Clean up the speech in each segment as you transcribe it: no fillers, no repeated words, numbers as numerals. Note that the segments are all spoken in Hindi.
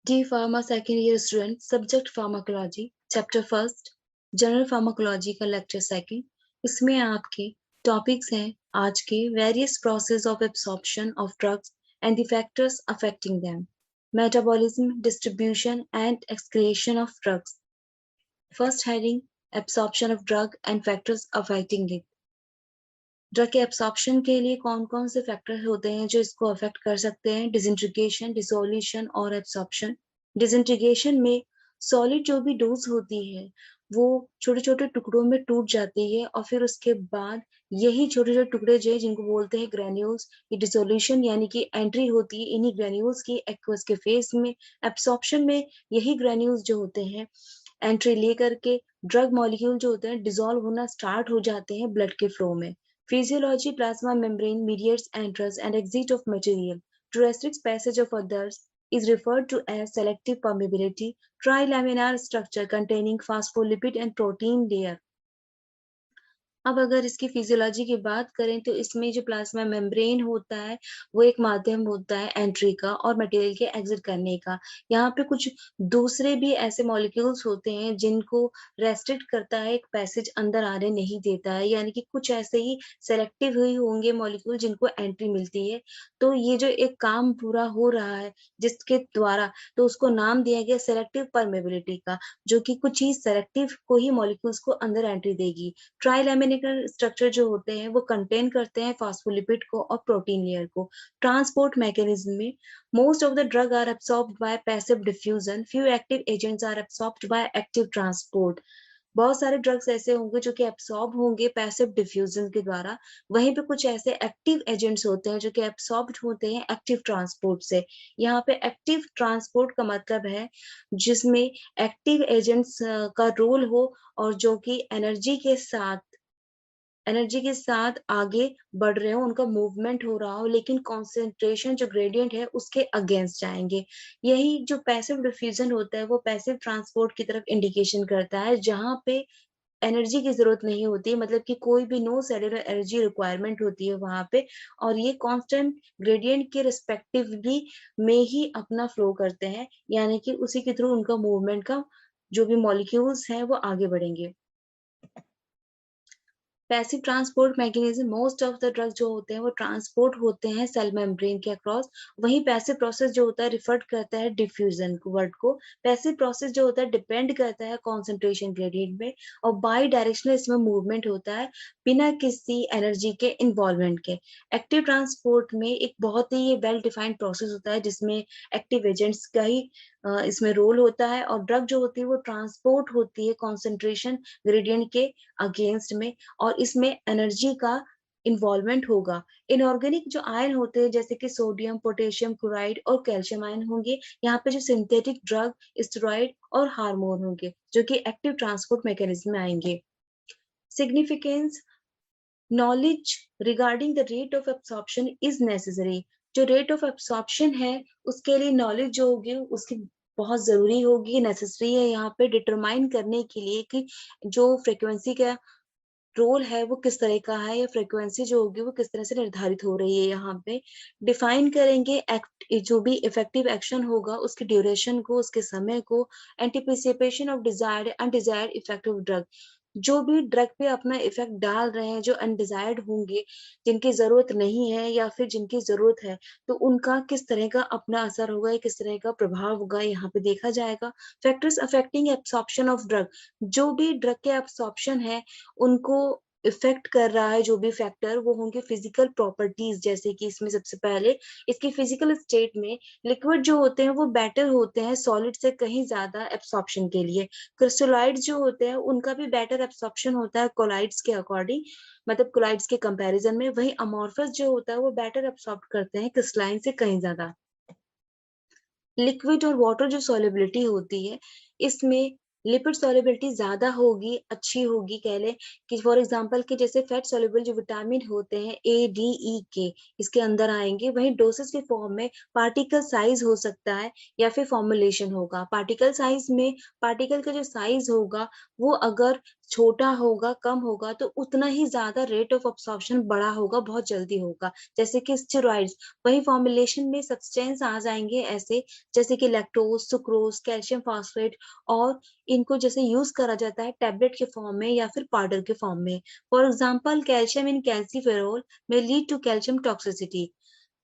D Pharma second year student, subject pharmacology, chapter first, general pharmacology का लेक्चर सेकंड। इसमें आपके टॉपिक्स हैं आज के various process of absorption of drugs and the factors affecting them, metabolism, distribution and excretion of drugs. First heading, absorption of drug and factors affecting it. Drug के एब्सॉर्प्शन के लिए कौन कौन से फैक्टर होते हैं जो इसको अफेक्ट कर सकते हैं? डिसइंटीग्रेशन, डिसोल्यूशन और एब्सॉर्प्शन। डिसइंटीग्रेशन में सॉलिड जो भी डोज होती है वो छोटे छोटे टुकड़ों में टूट जाती है और फिर उसके बाद यही छोटे छोटे टुकड़े जो है जिनको बोलते हैं ग्रेन्यूल्स, ये डिसोल्यूशन यानी कि एंट्री होती है इन्हीं ग्रेन्यूल्स की एक्वस के फेस में। एब्सॉर्प्शन में यही ग्रेन्यूल्स जो होते हैं एंट्री ले करके ड्रग मॉलिक्यूल जो होते हैं डिसॉल्व होना स्टार्ट हो जाते हैं ब्लड के फ्लो में। Physiology, plasma membrane mediates entrance and exit of material to restrict passage of others is referred to as selective permeability. Trilaminar structure containing phospholipid and protein layer. अब अगर इसकी फिजियोलॉजी की बात करें तो इसमें जो प्लाज्मा मेम्ब्रेन होता है वो एक माध्यम होता है एंट्री का और मटेरियल के एग्जिट करने का। यहाँ पे कुछ दूसरे भी ऐसे मॉलिक्यूल्स होते हैं जिनको रेस्ट्रिक्ट करता है, एक पैसेज अंदर आने नहीं देता है, यानी कि कुछ ऐसे ही सेलेक्टिव हुई होंगे मॉलिक्यूल जिनको एंट्री मिलती है। तो ये जो एक काम पूरा हो रहा है जिसके द्वारा, तो उसको नाम दिया गया सेलेक्टिव परमेबिलिटी का, जो कि कुछ ही सेलेक्टिव को ही मॉलिक्यूल्स को अंदर एंट्री देगी। ट्राइलैमिनेटर स्ट्रक्चर जो होते हैं वो कंटेन करते हैं फास्फोलिपिड को और प्रोटीन लेयर को। ट्रांसपोर्ट मैकेनिज्म में most of the drug are absorbed by passive diffusion, few active agents are absorbed by active transport. बहुत सारे ड्रग्स ऐसे होंगे जो कि एब्सॉर्ब होंगे पैसिव डिफ्यूजन के द्वारा, वहीं पे कुछ ऐसे एक्टिव एजेंट्स होते हैं जो कि एब्सॉर्ब्ड होते हैं एक्टिव ट्रांसपोर्ट से। यहाँ पे एक्टिव ट्रांसपोर्ट का मतलब है जिसमें एक्टिव एजेंट्स का रोल हो और जो कि एनर्जी के साथ आगे बढ़ रहे हो, उनका मूवमेंट हो रहा हो, लेकिन कॉन्सेंट्रेशन जो ग्रेडियंट है उसके अगेंस्ट जाएंगे। यही जो पैसिव डिफ्यूजन होता है वो पैसिव ट्रांसपोर्ट की तरफ इंडिकेशन करता है, जहां पे एनर्जी की जरूरत नहीं होती, मतलब कि कोई भी नो सेलुलर एनर्जी रिक्वायरमेंट होती है वहां पे, और ये कांस्टेंट ग्रेडियंट के रिस्पेक्टिवली में ही अपना फ्लो करते हैं, यानी कि उसी के थ्रू उनका मूवमेंट का जो भी मॉलिक्यूल्स हैं वो आगे बढ़ेंगे। Passive transport mechanism, most of the drug जो होते हैं वो ट्रांसपोर्ट होते हैं सेल मेम्ब्रेन के अक्रॉस। वहीं पैसिव प्रोसेस जो होता है रिफर करता है डिफ्यूजन वर्ड को। पैसिव प्रोसेस जो होता है डिपेंड करता है कॉन्सेंट्रेशन ग्रेडियंट में, और बाई डायरेक्शनल इसमें मूवमेंट होता है बिना किसी एनर्जी के इन्वॉल्वमेंट के। एक्टिव ट्रांसपोर्ट में एक बहुत ही वेल डिफाइंड प्रोसेस होता है जिसमें एक्टिव एजेंट्स का ही इसमें रोल होता है, और ड्रग जो होती है वो ट्रांसपोर्ट होती है कॉन्सेंट्रेशन ग्रेडियंट के अगेंस्ट में, और इसमें एनर्जी का इन्वॉल्वमेंट होगा। इनऑर्गेनिक जो आयन होते हैं जैसे कि सोडियम, पोटेशियम क्लोराइड और कैल्शियम आयन होंगे। यहाँ पे जो सिंथेटिक ड्रग, स्टेरॉइड और हार्मोन होंगे जो कि एक्टिव ट्रांसपोर्ट मैकेनिज्म में आएंगे। Significance, knowledge regarding the rate of absorption is necessary. जो रेट ऑफ एब्सॉर्प्शन है उसके लिए नॉलेज जो होगी उसकी बहुत जरूरी होगी, नेसेसरी है यहाँ पे डिटरमाइन करने के लिए कि जो फ्रीक्वेंसी का रोल है वो किस तरह का है, या फ्रीक्वेंसी जो होगी वो किस तरह से निर्धारित हो रही है। यहाँ पे डिफाइन करेंगे जो भी इफेक्टिव एक्शन होगा उसके ड्यूरेशन को, उसके समय को। Anticipation of desired undesired effect of drug, जो भी ड्रग पे अपना इफेक्ट डाल रहे हैं जो अनडिजायर्ड होंगे, जिनकी जरूरत नहीं है या फिर जिनकी जरूरत है, तो उनका किस तरह का अपना असर होगा या किस तरह का प्रभाव होगा यहाँ पे देखा जाएगा। Factors affecting absorption of drug, जो भी ड्रग के एब्सॉर्प्शन है उनको इफेक्ट कर रहा है जो भी फैक्टर, वो होंगे फिजिकल प्रॉपर्टीज। जैसे कि इसमें सबसे पहले इसकी फिजिकल स्टेट में लिक्विड जो होते हैं वो बेटर होते हैं सॉलिड से कहीं ज्यादा एब्सॉर्प्शन के लिए। क्रिस्टलाइड्स जो होते हैं उनका भी बेटर एब्सॉर्प्शन होता है कोलाइड्स के अकॉर्डिंग, मतलब कोलाइड्स के कंपैरिजन में। वही अमॉर्फस जो होता है वो बेटर एब्सॉर्ब करते हैं क्रिस्टलाइन से कहीं ज्यादा। लिक्विड और वाटर जो सॉलिबिलिटी होती है इसमें लिपिड सॉलिबिलिटी ज्यादा होगी, अच्छी होगी, कह लें कि फॉर एग्जांपल कि जैसे फैट सॉल्युबल जो विटामिन होते हैं ए डी ई के इसके अंदर आएंगे। वहीं डोसेस के फॉर्म में पार्टिकल साइज हो सकता है या फिर फॉर्मुलेशन होगा। पार्टिकल साइज में पार्टिकल का जो साइज होगा वो अगर छोटा होगा, कम होगा, तो उतना ही ज़्यादा रेट ऑफ अब्सॉर्प्शन बड़ा होगा, बहुत जल्दी होगा। जैसे कि स्टेरॉइड्स, वही फॉर्मुलेशन में सब्सटेंस आ जाएँगे ऐसे, जैसे कि लैक्टोज़, सुक्रोज़, कैल्शियम फॉस्फेट, और इनको जैसे यूज़ करा जाता है टैबलेट के फॉर्म में या फिर पाउडर के फॉर्म में। For example calcium in calciferol may lead to calcium toxicity.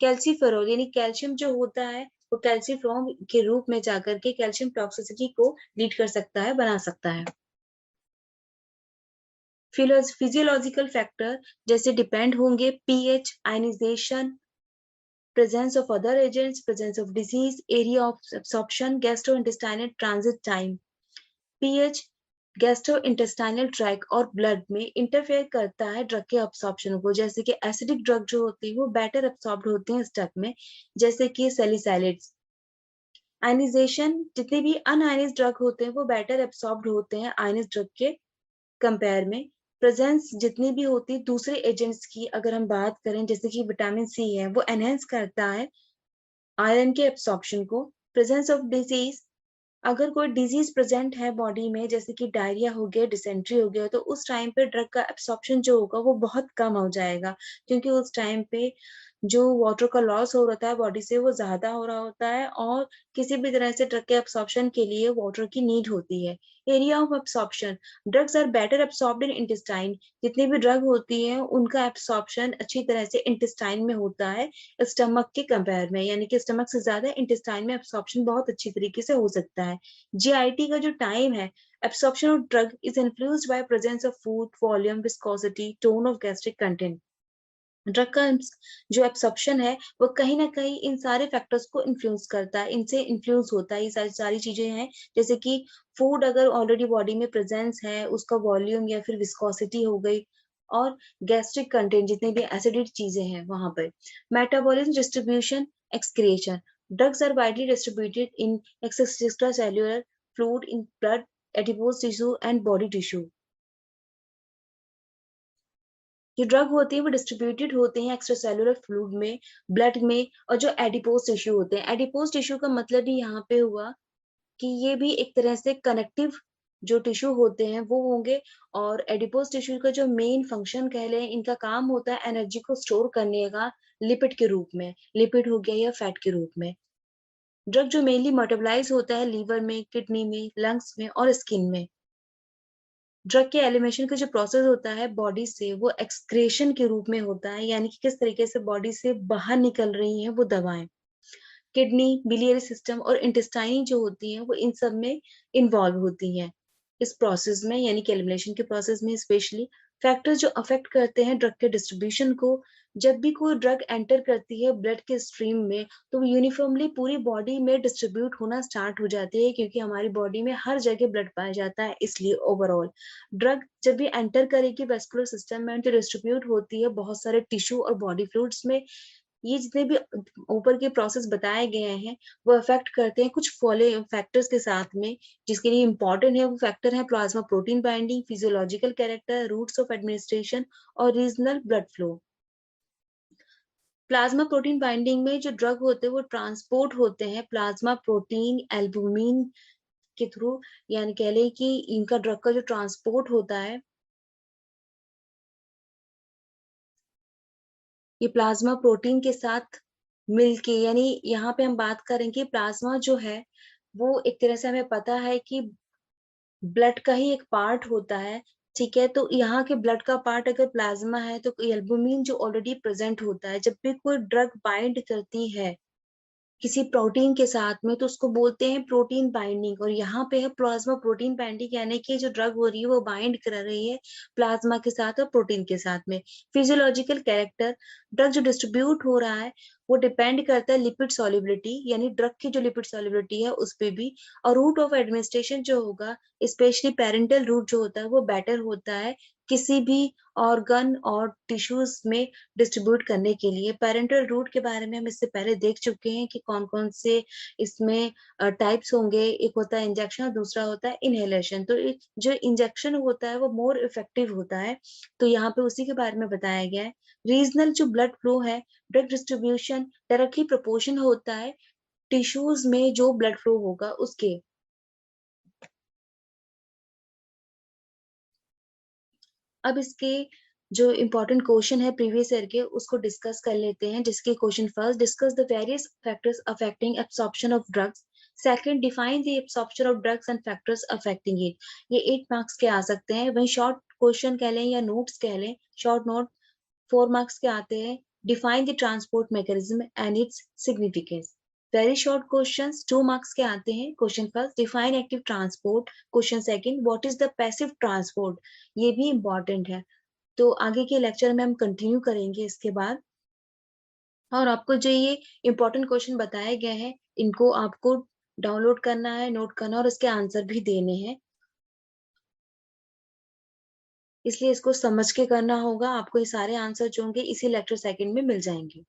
Calciferol यानी कैल्शियम जो होता है, वो कैल्सीफॉर्म के रूप में जाकर के कैल्शियम टॉक्सिसिटी को लीड कर सकता है, बना सकता है। फिजियोलॉजिकल फैक्टर जैसे डिपेंड होंगे pH, ionization, presence of other agents, presence of disease, area of absorption, gastrointestinal transit time. PH gastrointestinal tract और ब्लड में इंटरफेयर करता है ड्रग के अब्सॉर्प्शन को, जैसे कि एसिडिक ड्रग जो होती है वो बेटर अब्सॉर्ब्ड होती हैं स्टक में, जैसे कि सैलिसाइलिड्स। आयनाइजेशन, जितने भी अनआयनाइज्ड ड्रग होते हैं वो बेटर एब्सॉर्ब्ड होते हैं आयनाइज्ड ड्रग के कंपेयर में। प्रेजेंस जितनी भी होती है दूसरे एजेंट्स की, अगर हम बात करें जैसे कि विटामिन सी है, वो एनहेंस करता है आयरन के एब्सॉर्प्शन को। प्रेजेंस ऑफ डिजीज, अगर कोई डिजीज प्रेजेंट है बॉडी में, जैसे कि डायरिया हो गया, डिसेंट्री हो गया, तो उस टाइम पे ड्रग का एब्सॉर्प्शन जो होगा वो बहुत कम हो जाएगा, क्योंकि उस टाइम पे जो वाटर का लॉस हो रहा है बॉडी से वो ज्यादा हो रहा होता है, और किसी भी तरह से ड्रग के एब्सॉर्प्शन के लिए वाटर की नीड होती है। Area of absorption, drugs are better absorbed in intestine. जितनी भी ड्रग होती है उनका एब्सॉर्प्शन अच्छी तरह से इंटेस्टाइन में होता है स्टमक के कंपेयर में, यानी कि स्टमक से ज्यादा इंटेस्टाइन में एब्सॉर्प्शन बहुत अच्छी तरीके से हो सकता है। जीआईटी का जो टाइम है, absorption of drug is influenced by presence of food, volume, viscosity, tone of gastric content. Drug का जो एब्सॉर्प्शन है वो कहीं ना कहीं इन सारे फैक्टर्स को इन्फ्लुएंस करता है, इनसे इन्फ्लुएंस होता है। ये सारी सारी चीजें हैं, जैसे कि फूड अगर ऑलरेडी बॉडी में प्रेजेंस है, उसका वॉल्यूम या फिर विस्कोसिटी हो गई, और गैस्ट्रिक कंटेंट, जितने भी एसिडिक चीजें हैं वहां पर। Metabolism, distribution, excretion, drugs are widely distributed in extra cellular fluid, in blood, adipose tissue and body tissue. जो ड्रग होती है वो डिस्ट्रीब्यूटेड होते हैं एक्स्ट्रा सेलुलर फ्लूइड में, ब्लड में, और जो एडिपोज टिश्यू होते हैं। एडिपोज टिश्यू का मतलब ही यहाँ पे हुआ कि ये भी एक तरह से कनेक्टिव जो टिश्यू होते हैं वो होंगे, और एडिपोज टिश्यू का जो मेन फंक्शन कह लें, इनका काम होता है एनर्जी को स्टोर करने का लिपिड के रूप में, लिपिड हो गया या फैट के रूप में। ड्रग जो मेनली मेटाबोलाइज होता है लीवर में, किडनी में, लंग्स में और स्किन में। ड्रग के एलिमिनेशन का जो प्रोसेस होता है बॉडी से, वो एक्सक्रेशन के रूप में होता है, यानी कि किस तरीके से बॉडी से बाहर निकल रही हैं वो दवाएं। किडनी, बिलियरी सिस्टम और इंटेस्टाइन जो होती हैं वो इन सब में इन्वॉल्व होती हैं इस प्रोसेस में, यानी कि एलिमिनेशन के प्रोसेस में। स्पेशली फैक्टर्स जो अफेक्ट करते हैं ड्रग के डिस्ट्रीब्यूशन को, जब भी कोई ड्रग एंटर करती है ब्लड के स्ट्रीम में, तो वो यूनिफॉर्मली पूरी बॉडी में डिस्ट्रीब्यूट होना स्टार्ट हो जाती है, क्योंकि हमारी बॉडी में हर जगह ब्लड पाया जाता है, इसलिए ओवरऑल ड्रग जब भी एंटर करेगी वेस्कुलर सिस्टम में तो डिस्ट्रीब्यूट होती है बहुत सारे टिश्यू और बॉडी फ्लूइड्स में। ये जितने भी ऊपर के प्रोसेस बताए गए हैं वो अफेक्ट करते हैं कुछ फॉलो फैक्टर्स के साथ में, जिसके लिए इंपॉर्टेंट है वो फैक्टर है plasma protein binding, physiological character, routes of administration और regional blood flow. Plasma protein binding में जो ड्रग होते हैं वो ट्रांसपोर्ट होते हैं प्लाज्मा प्रोटीन एल्बुमिन के थ्रू, यानी कह लें कि इनका ड्रग का जो ट्रांसपोर्ट होता है ये प्लाज्मा प्रोटीन के साथ मिलके, यानी यहाँ पे हम बात करेंगे प्लाज्मा जो है वो एक तरह से हमें पता है कि ब्लड का ही एक पार्ट होता है। ठीक है, तो यहाँ के ब्लड का पार्ट अगर प्लाज्मा है तो एल्बुमिन जो ऑलरेडी प्रेजेंट होता है, जब भी कोई ड्रग बाइंड करती है किसी प्रोटीन के साथ में तो उसको बोलते हैं प्रोटीन बाइंडिंग, और यहाँ पे है प्लाज्मा प्रोटीन बाइंडिंग, यानी कि जो ड्रग हो रही है वो बाइंड कर रही है प्लाज्मा के साथ और प्रोटीन के साथ में। फिजियोलॉजिकल कैरेक्टर, ड्रग जो डिस्ट्रीब्यूट हो रहा है वो डिपेंड करता है लिपिड सॉल्युबिलिटी, यानी ड्रग की जो लिपिड सॉल्युबिलिटी है उस पे भी, और रूट ऑफ एडमिनिस्ट्रेशन जो होगा स्पेशली पेरेंटल रूट जो होता है वो बेटर होता है किसी भी ऑर्गन और टिश्यूज में डिस्ट्रीब्यूट करने के लिए। पेरेंटल रूट के बारे में हम इससे पहले देख चुके हैं कि कौन कौन से इसमें टाइप्स होंगे, एक होता है इंजेक्शन और दूसरा होता है इनहेलेशन। तो जो इंजेक्शन होता है वो मोर इफेक्टिव होता है, तो यहाँ पे उसी के बारे में बताया गया है। रीजनल जो ब्लड फ्लो है, ब्लड डिस्ट्रीब्यूशन डायरेक्टली प्रोपोर्शन होता है टिश्यूज में जो ब्लड फ्लो होगा उसके। अब इसके जो इम्पोर्टेंट क्वेश्चन है प्रीवियस ईयर के उसको डिस्कस कर लेते हैं, जिसके question first, discuss the various factors affecting absorption of drugs. Second, define the absorption of drugs and factors affecting it. ये 8 मार्क्स के आ सकते हैं। वहीं शॉर्ट क्वेश्चन कह लें या नोट्स कह लें, शॉर्ट नोट 4 मार्क्स के आते हैं। Define the transport mechanism and its significance. Very short questions 2 marks के आते हैं। Question first, define active transport. Question second, what is the passive transport. ये भी इंपॉर्टेंट है। तो आगे के लेक्चर में हम कंटिन्यू करेंगे इसके बाद। और आपको जो ये इंपॉर्टेंट क्वेश्चन बताए गए हैं, इनको आपको डाउनलोड करना है, नोट करना और इसके आंसर भी देने हैं। इसलिए इसको समझ के करना होगा। आपको ये सारे आंसर जो होंगे इसी लेक्चर सेकंड में मिल जाएंगे।